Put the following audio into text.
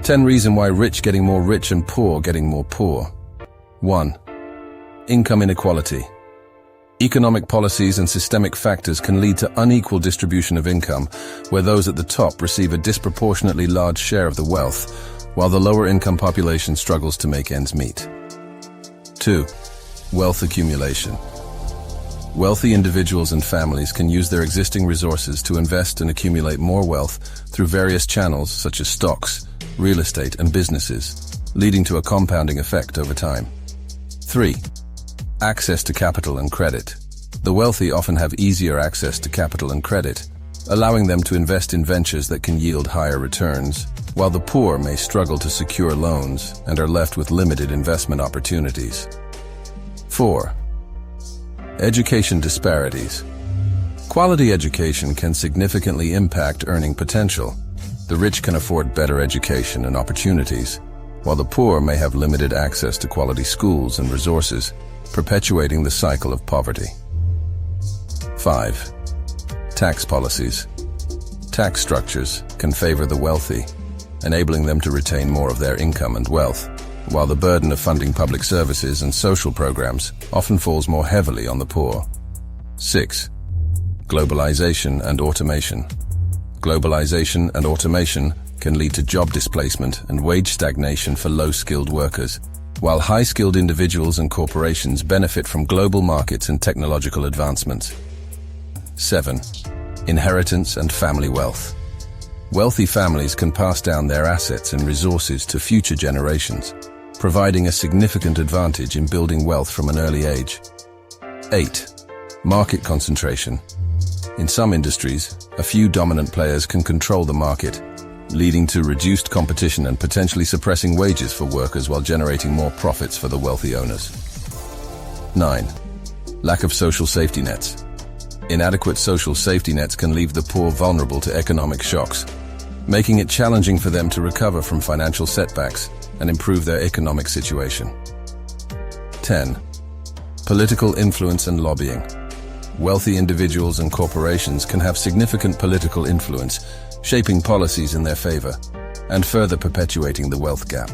10 reasons why rich getting more rich and poor getting more poor. 1. Income inequality. Economic policies and systemic factors can lead to unequal distribution of income, where those at the top receive a disproportionately large share of the wealth, while the lower income population struggles to make ends meet. 2. Wealth accumulation. Wealthy individuals and families can use their existing resources to invest and accumulate more wealth through various channels such as stocks, real estate, and businesses, leading to a compounding effect over time. 3. Access to capital and credit. The wealthy often have easier access to capital and credit, allowing them to invest in ventures that can yield higher returns, while the poor may struggle to secure loans and are left with limited investment opportunities. 4. Education disparities. Quality education can significantly impact earning potential. The rich can afford better education and opportunities, while the poor may have limited access to quality schools and resources, perpetuating the cycle of poverty. 5. Tax policies. Tax structures can favor the wealthy, enabling them to retain more of their income and wealth, while the burden of funding public services and social programs often falls more heavily on the poor. 6. Globalization and automation. Globalization and automation can lead to job displacement and wage stagnation for low-skilled workers, while high-skilled individuals and corporations benefit from global markets and technological advancements. 7. Inheritance and family wealth. Wealthy families can pass down their assets and resources to future generations, providing a significant advantage in building wealth from an early age. 8. Market concentration. In some industries, a few dominant players can control the market, leading to reduced competition and potentially suppressing wages for workers while generating more profits for the wealthy owners. 9. Lack of social safety nets. Inadequate social safety nets can leave the poor vulnerable to economic shocks, making it challenging for them to recover from financial setbacks and improve their economic situation. 10. Political influence and lobbying. Wealthy individuals and corporations can have significant political influence, shaping policies in their favor and further perpetuating the wealth gap.